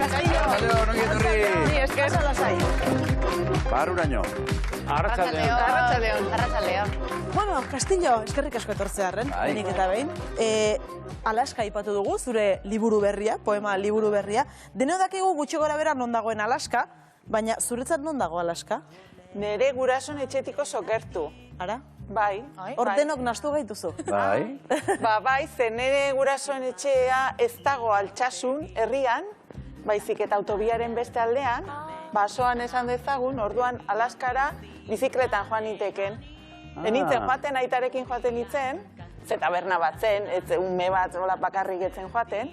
Arratsaldeon, ongi etorri. Ni esker lasai. Barruraino. Arratsaldeon. Bueno, Castillo, eskerrik asko etortzearren, benik eta behin. Alaska aipatu dugu, zure liburu berria, poema liburu berria. Deneo dakigu gutxi gora bera non dagoen Alaska, baina zuretzat non dago Alaska? Nere gurason etxetiko sokertu. Ara? Bai. Ordenok nastu gaituzu. Bai. Bai, zen nere gurason etxea ez dago Altsasun herrian, baizik eta autobiaren beste aldean, basoan esan dezagun, orduan Alaskara bizikletan joan niteken. Enitzen joaten, aitarekin joaten nitzen, taberna bat zen, ume bat bakarrik etzen joaten,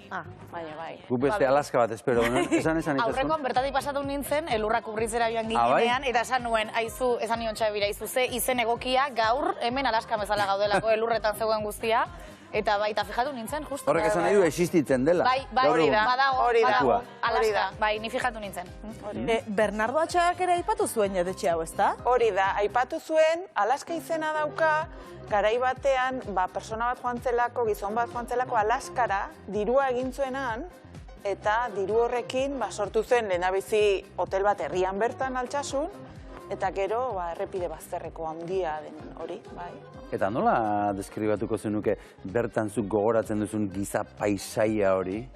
baina bai. Gu beste Alaska bat espero, no? Esan itazun? Aurrekoan bertatik pasatu nintzen, elurrak urritzera joan ginean, eta esan nuen, aizu, esan nion Txabira, aizu ze izen egokia, gaur hemen Alaska bezala gaudelako elurretan zegoen guztia, eta baita fijatu nintzen, justu. Horrek esan nahi du existitzen dela. Bai, badago, Alaska, bai, ni fijatu nintzen. Bernardo Atxagak ere aipatu zuen jadetxe hau, ezta? Hori da, aipatu zuen, Alaska izena dauka, garai batean, persona bat joan zelako, gizon bat joan zelako Alaskara, dirua egin zuenan, eta diru horrekin sortu zen lehenabizi hotel bat herrian bertan Altsasun, eta gero errepide bazterreko handia den hori, bai. Eta nola deskribatuko zenuke bertan zuk gogoratzen duzun giza paisaia hori?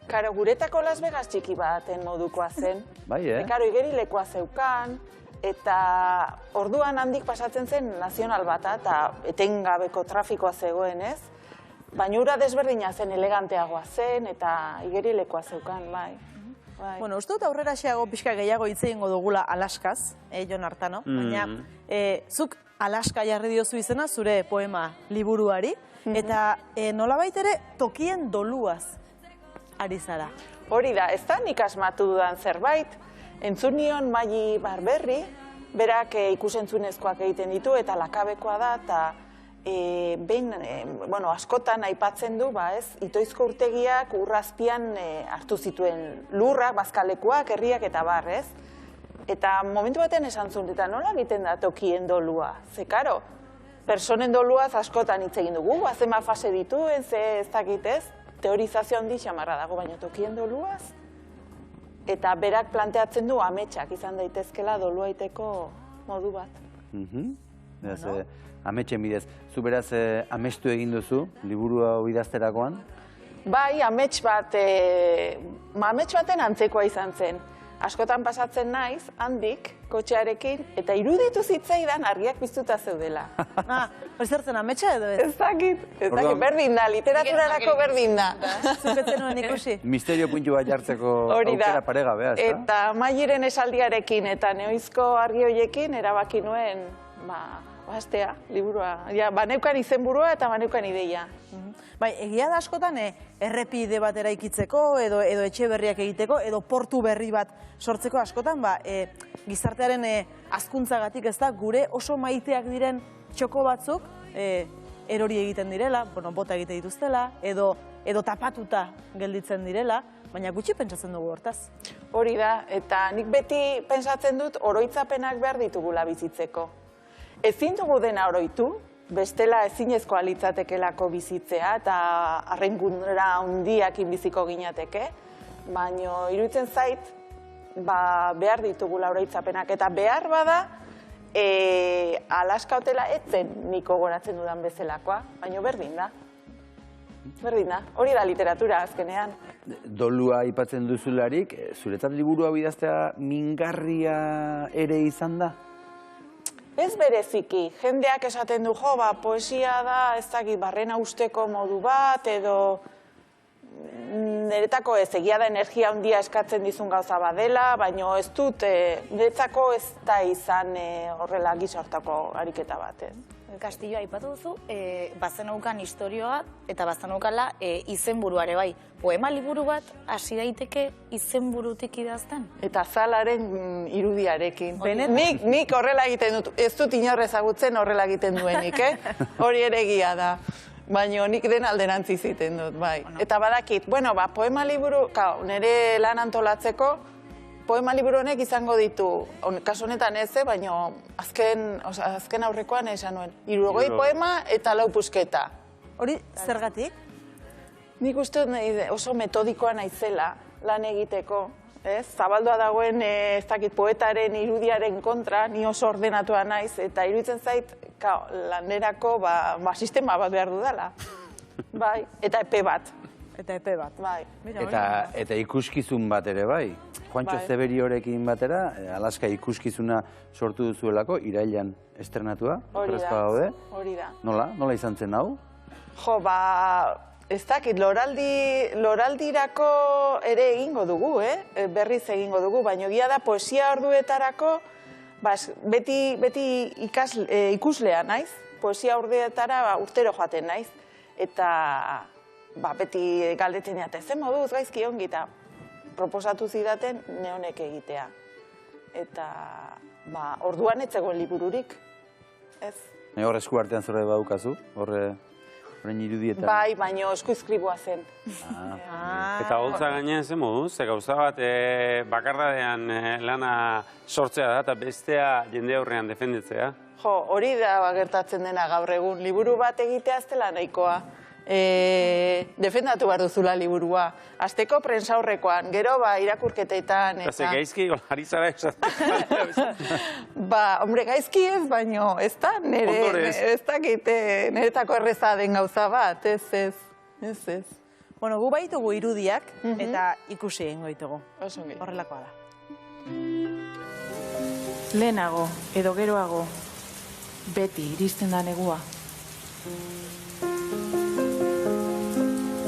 Karo, guretako Las Vegas txiki baten modukoa zen. Bai, Karo, igerilekoa zeukan, eta orduan handik pasatzen zen nazional bata, eta etengabeko trafikoa zegoen, ez? Baina ura desberdina zen, eleganteagoa zen, eta igerilekoa zeukan, bai. Bueno, uste dut aurrera xeago pixka gehiago hitz egingo dugula Alaskaz, Jon Artano, baina zuk Alaska jarri diozu izena zure poema liburuari, eta nolabait ere tokien doluaz ari zara. Hori da, ez da nik asmatu dudan zerbait, entzun nion Maili Barberri, berak ikusentzunezkoak egiten ditu, eta lakabekoa da, eta askotan aipatzen du, itoizko urtegiak urrazpian hartu zituen lurrak, bazkalekuak, herriak eta barrez. Eta momentu batean esan zuen, eta nola egiten da tokien dolua? Ze, karo, personen doluaz askotan hitz egin dugu, zenbat fase dituen, ze ez dakitez, teorizazio handi xamarra dago, baina tokien doluaz. Eta berak planteatzen du ametsak izan daitezkela doluaiteko modu bat. Ametxen bidez. Zu beraz amestu egin duzu, liburua idazterakoan? Bai, amets baten antzekoa izan zen. Askotan pasatzen naiz, handik, kotxearekin, eta iruditu zitzaidan argiak piztuta zeudela. Zertzen ametsa edo ez? Ez dakit, berdin da, literaturarako berdin da. Zuketzen nuen ikusi. Misterio puntu bat jartzeko aukera paregabea, ez da? Eta Mailiren esaldiarekin eta neoizko argi horiekin erabaki nuen, hastea, liburua. Baneukan izenburua eta baneukan ideia. Bai, egia da askotan errepide bat eraikitzeko, edo etxe berriak egiteko, edo portu berri bat sortzeko askotan, gizartearen hazkuntzagatik ez da, gure oso maiteak diren txoko batzuk erori egiten direla, bota egite dituztela, edo tapatuta gelditzen direla, baina gutxi pentsatzen dugu hortaz. Hori da, eta nik beti pentsatzen dut oroitzapenak behar ditugula bizitzeko. Ezin dugu dena oroitu, bestela ezinezkoa litzatekelako bizitzea eta arrengundura handiakin biziko ginateke, baina iruditzen zait behar ditugula oroitzapenak eta behar bada Alaska hotela etzen niko goratzen dudan bezalakoa, baina berdin da. Berdin da, hori da literatura azkenean. Dolua aipatzen duzularik, zuretzat liburua idaztea mingarria ere izan da? Ez bereziki, jendeak esaten du, poesia da, ez dakit, barrena usteko modu bat, edo niretako ez egia da energia handia eskatzen dizun gauza badela, baina ez dut, niretzako ez da izan horrela gizartako ariketa bat. Castillo aipatu duzu, bazeneukan historioa eta bazeneukala izenburuare bai. Poema liburu bat hasi daiteke izenburutik idazten? Eta zalaren irudiarekin. Nik horrela egiten dut, ez dut inor ezagutzen horrela egiten duenik, hori ere egia da. Baina nik den alderantzi ziten dut, bai. Eta badakit, poema liburu, nire lan antolatzeko, poema liburu honek izango ditu, kasu honetan ez, baina azken aurrekoan esan nuen, 60 poema eta 4 pusketa. Hori zergatik? Nik uste oso metodikoa naizela, lan egiteko. Zabaldua dagoen ez dakit poetaren irudiaren kontra, ni oso ordenatua naiz, eta iruditzen zait lanerako sistema bat behar dudala. Bai, eta epe bat. Eta epe bat. Bai. Eta ikuskizun bat ere bai. Juantxo Zeberiorekin batera, Alaska ikuskizuna sortu duzuelako, irailean estrenatua. Hori da. Nola izan zen hau? Jo, ez dakit, loraldirako ere egingo dugu, berriz egingo dugu, baina egia da poesia orduetarako beti ikuslea naiz, poesia orduetara urtero joaten naiz, eta beti galdetzen diate, zen moduz gaizki ongi, eta proposatu zidaten neonek egitea. Eta orduan ez zegoen libururik, ez? Hor esku artean zure badukazu, horren irudietan. Bai, baina esku izkribua zen. Eta holtza gainean zen moduz, gauza bat bakardadean lana sortzea da, eta bestea jende aurrean defenditzea. Jo, hori da gertatzen dena gaur egun, liburu bat egitea ez dela nahikoa. Defendatu behar duzula liburua. Azteko prentsaurrekoan, gero irakurketetan. Eta ze gaizki ari zara esaten. Hombre, gaizki ez, baino, ez da, niretako erreza den gauza bat, ez. Bueno, gu baitugu irudiak, eta ikusi egingo ditugu. Horrelakoa da. Lehenago, edo geroago, beti iristen da negua.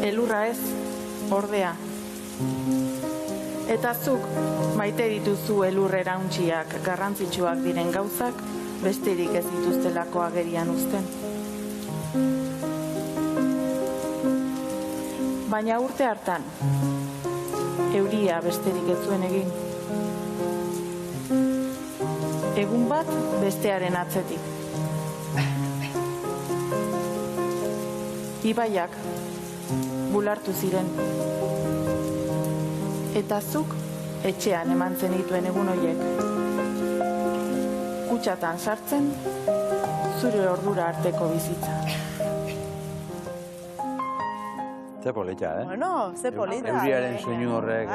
Elurra ez, ordea. Eta zuk maite dituzu elur erauntziak garrantzitsuak diren gauzak, besterik ez dituztelako agerian uzten. Baina urte hartan, euria besterik ez zuen egin. Egun bat bestearen atzetik. Ibaiak bulartu ziren. Eta zuk etxean eman zenituen egun horiek. Kutxatan sartzen, zure ordura arteko bizitza. Ze polita, Bueno, ze polita. Euriaren soinu horrek,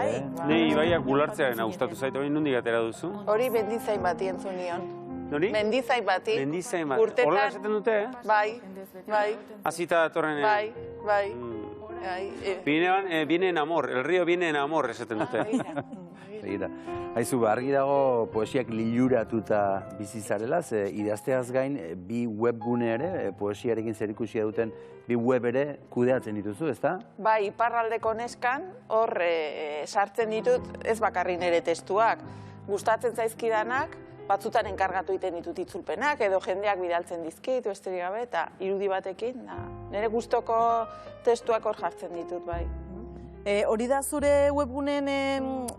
Ni ibaiak bulartzearen gustatu zaitu, hori nondik atera duzu? Hori mendizain bati entzun nion. Nori? Mendizain bati. Mendizain bat. Horrela esaten dute, Bai. Azita datorren... Bai. Viene en amor, el río viene en amor, esaten dute. Haizu, argi dago poesiak liluratuta bizi zarela, ze idazteaz gain bi webgune ere, poesiarekin zerikusia duten bi web ere kudeatzen dituzu, ezta? Bai, iparraldeko neskan, hor sartzen ditut ez bakarri nire testuak. Gustatzen zaizkidanak, batzutan enkargatu egiten ditut itzulpenak, edo jendeak bidaltzen dizkit, besterik gabe, eta irudi batekin, nire gustoko testuak hor jartzen ditut, bai. Hori da zure webguneen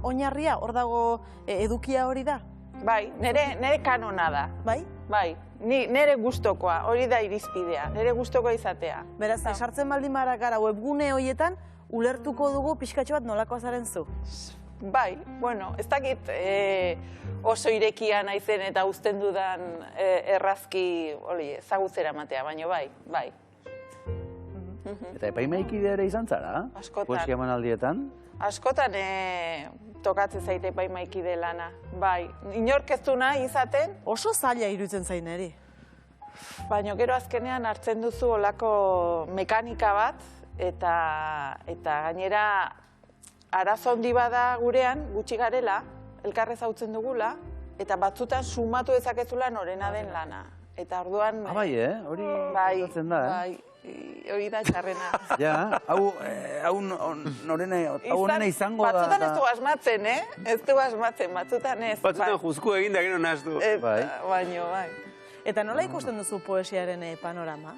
oinarria? Hor dago edukia hori da? Bai, nire kanona da. Bai? Bai, nire gustokoa, hori da irizpidea, nire gustokoa izatea. Beraz, sartzen baldin gara webgune horietan, ulertuko dugu pixkatxo bat nolakoa zaren zu? Bai, bueno, ez dakit oso irekia naizen eta uzten dudan errazki ezagutzera matea, baina bai. Eta epaimaikide ere izan zara? Askotan. Poesia emanaldietan? Askotan tokatzen zaite epaimaikide lana, bai. Inork ez du nahi izaten. Oso zaila iruditzen zain eri. Baina gero azkenean hartzen duzu olako mekanika bat, eta gainera arazo handi bada gurean, gutxi garela, elkarrez hautzen dugula, eta batzutan sumatu dezakezula norena den lana. Eta orduan... Bai, hori gertatzen da, Bai, hori da txarrena. Ja, hau norena izango da... Batzutan ez du asmatzen, Ez du asmatzen, batzutan ez. Batzutan juzku egin da gero nahaztu. Baina, bai. Eta nola ikusten duzu poesiaren panorama?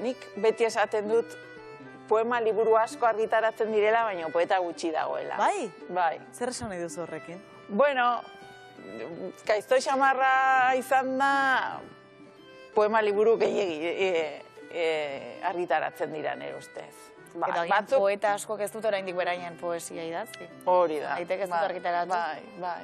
Nik beti esaten dut poema liburu asko argitaratzen direla, baina poeta gutxi dagoela. Bai? Bai. Zer esan nahi duzu horrekin? Bueno, gaizto xamarra izan da, poema liburu gehiegi argitaratzen dira nire ustez. Eta oian poeta askok ez dut oraindik beraien poesia idazki. Hori da. Aitek ez dut argitaratu. Bai.